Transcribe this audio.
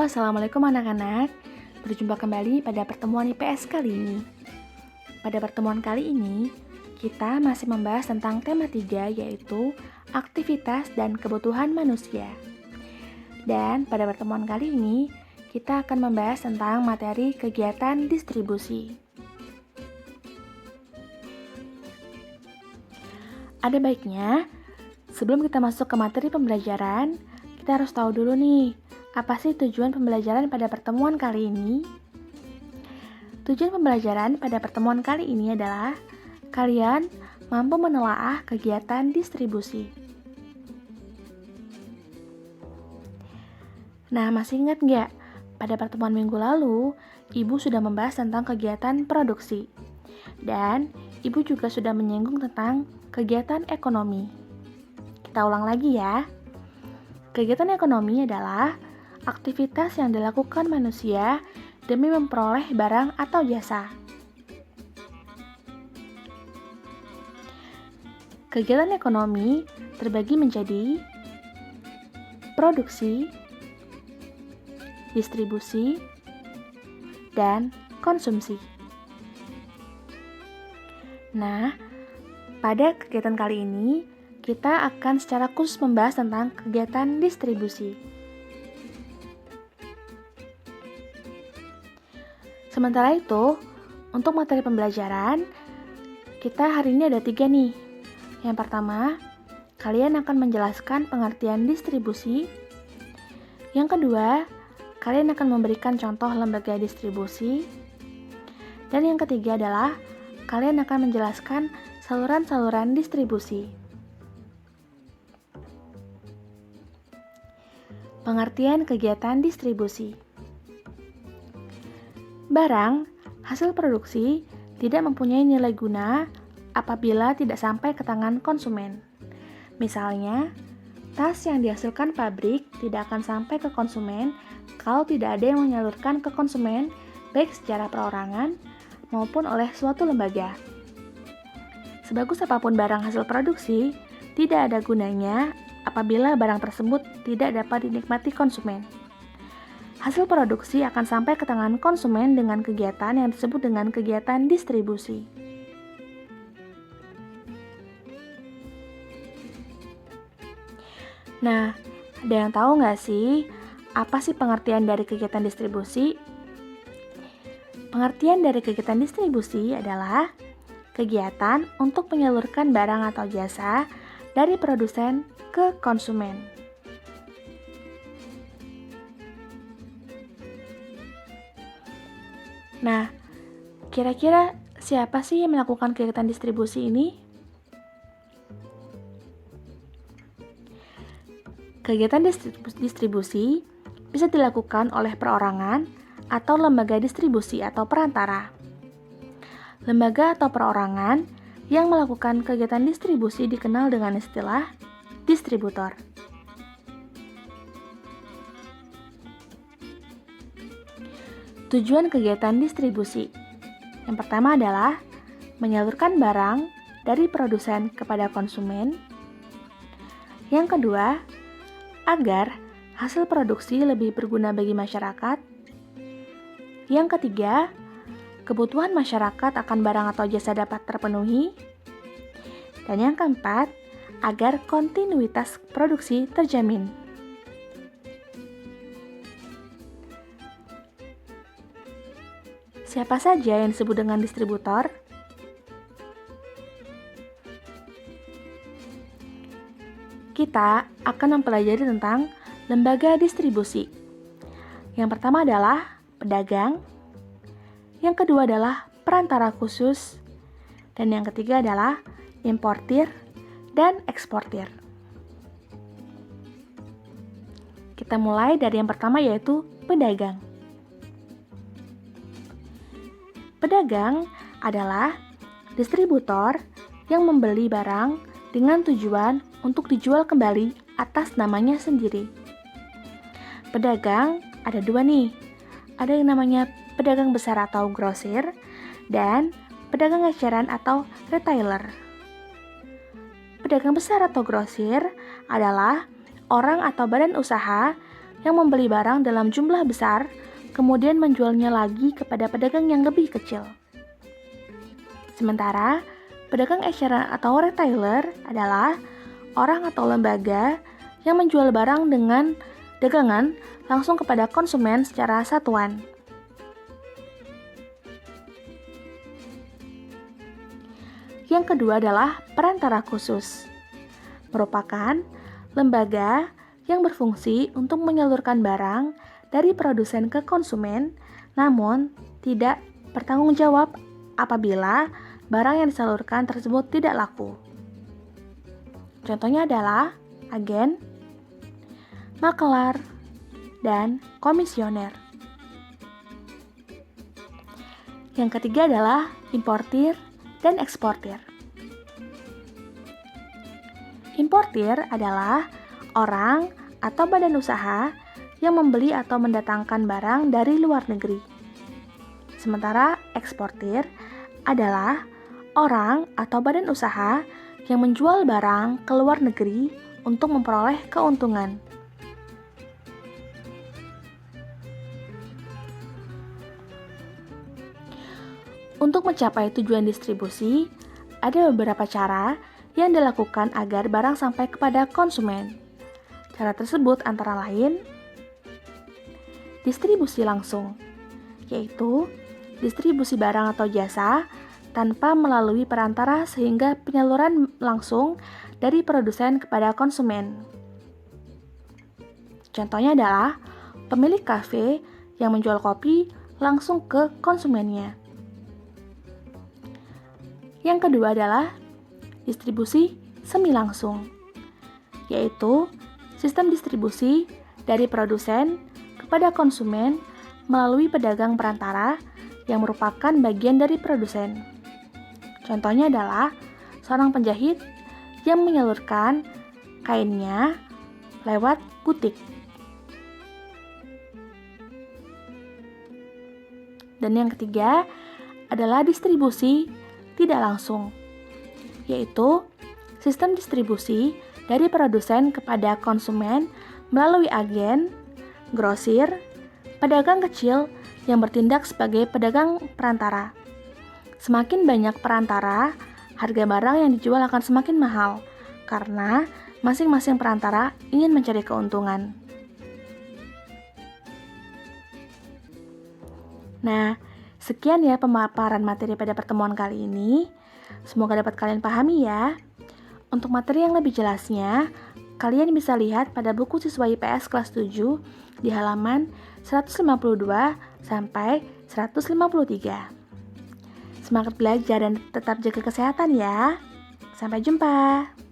Assalamualaikum anak-anak. Berjumpa kembali pada pertemuan IPS kali ini. Pada pertemuan kali ini, kita masih membahas tentang tema 3, yaitu aktivitas dan kebutuhan manusia. Dan pada pertemuan kali ini, kita akan membahas tentang materi kegiatan distribusi. Ada baiknya, sebelum kita masuk ke materi pembelajaran, kita harus tahu dulu nih, apa sih tujuan pembelajaran pada pertemuan kali ini? Tujuan pembelajaran pada pertemuan kali ini adalah kalian mampu menelaah kegiatan distribusi. Nah, masih ingat nggak? Pada pertemuan minggu lalu, Ibu sudah membahas tentang kegiatan produksi. Dan Ibu juga sudah menyinggung tentang kegiatan ekonomi. Kita ulang lagi ya. Kegiatan ekonomi adalah aktivitas yang dilakukan manusia demi memperoleh barang atau jasa. Kegiatan ekonomi terbagi menjadi produksi, distribusi, dan konsumsi. Nah, pada kegiatan kali ini, kita akan secara khusus membahas tentang kegiatan distribusi. Sementara itu, untuk materi pembelajaran, kita hari ini ada 3 nih. Yang pertama, kalian akan menjelaskan pengertian distribusi. Yang kedua, kalian akan memberikan contoh lembaga distribusi. Dan yang ketiga adalah, kalian akan menjelaskan saluran-saluran distribusi. Pengertian kegiatan distribusi. Barang, hasil produksi, tidak mempunyai nilai guna apabila tidak sampai ke tangan konsumen. Misalnya, tas yang dihasilkan pabrik tidak akan sampai ke konsumen kalau tidak ada yang menyalurkan ke konsumen, baik secara perorangan maupun oleh suatu lembaga. Sebagus apapun barang hasil produksi, tidak ada gunanya apabila barang tersebut tidak dapat dinikmati konsumen. Hasil produksi akan sampai ke tangan konsumen dengan kegiatan yang disebut dengan kegiatan distribusi. Nah, ada yang tahu nggak sih, apa sih pengertian dari kegiatan distribusi? Pengertian dari kegiatan distribusi adalah kegiatan untuk menyalurkan barang atau jasa dari produsen ke konsumen. Nah, kira-kira siapa sih yang melakukan kegiatan distribusi ini? Kegiatan distribusi bisa dilakukan oleh perorangan atau lembaga distribusi atau perantara. Lembaga atau perorangan yang melakukan kegiatan distribusi dikenal dengan istilah distributor. Tujuan kegiatan distribusi. Yang pertama adalah menyalurkan barang dari produsen kepada konsumen. Yang kedua, agar hasil produksi lebih berguna bagi masyarakat. Yang ketiga, kebutuhan masyarakat akan barang atau jasa dapat terpenuhi. Dan yang keempat, agar kontinuitas produksi terjamin. Siapa saja yang disebut dengan distributor? Kita akan mempelajari tentang lembaga distribusi. Yang pertama adalah pedagang, yang kedua adalah perantara khusus, dan yang ketiga adalah importir dan eksportir. Kita mulai dari yang pertama, yaitu pedagang. Pedagang adalah distributor yang membeli barang dengan tujuan untuk dijual kembali atas namanya sendiri. Pedagang ada 2 nih. Ada yang namanya pedagang besar atau grosir, dan pedagang eceran atau retailer. Pedagang besar atau grosir adalah orang atau badan usaha yang membeli barang dalam jumlah besar, kemudian menjualnya lagi kepada pedagang yang lebih kecil. Sementara, pedagang eceran atau retailer adalah orang atau lembaga yang menjual barang dengan dagangan langsung kepada konsumen secara satuan. Yang kedua adalah perantara khusus. Merupakan lembaga yang berfungsi untuk menyalurkan barang dari produsen ke konsumen, namun tidak bertanggung jawab apabila barang yang disalurkan tersebut tidak laku. Contohnya adalah agen, makelar, dan komisioner. Yang ketiga adalah importir dan eksportir. Importir adalah orang atau badan usaha yang membeli atau mendatangkan barang dari luar negeri. Sementara eksportir adalah orang atau badan usaha yang menjual barang ke luar negeri untuk memperoleh keuntungan. Untuk mencapai tujuan distribusi, ada beberapa cara yang dilakukan agar barang sampai kepada konsumen. Cara tersebut antara lain distribusi langsung, yaitu distribusi barang atau jasa tanpa melalui perantara sehingga penyaluran langsung dari produsen kepada konsumen. Contohnya adalah pemilik kafe yang menjual kopi langsung ke konsumennya. Yang kedua adalah distribusi semi langsung, yaitu sistem distribusi dari produsen kepada konsumen melalui pedagang perantara yang merupakan bagian dari produsen. Contohnya adalah seorang penjahit yang menyalurkan kainnya lewat butik. Dan yang ketiga adalah distribusi tidak langsung, yaitu sistem distribusi dari produsen kepada konsumen melalui agen, grosir, pedagang kecil yang bertindak sebagai pedagang perantara. Semakin banyak perantara, harga barang yang dijual akan semakin mahal karena masing-masing perantara ingin mencari keuntungan. Nah, sekian ya pemaparan materi pada pertemuan kali ini. Semoga dapat kalian pahami ya. Untuk materi yang lebih jelasnya, kalian bisa lihat pada buku siswa IPS kelas 7 di halaman 152 sampai 153. Semangat belajar dan tetap jaga kesehatan ya. Sampai jumpa.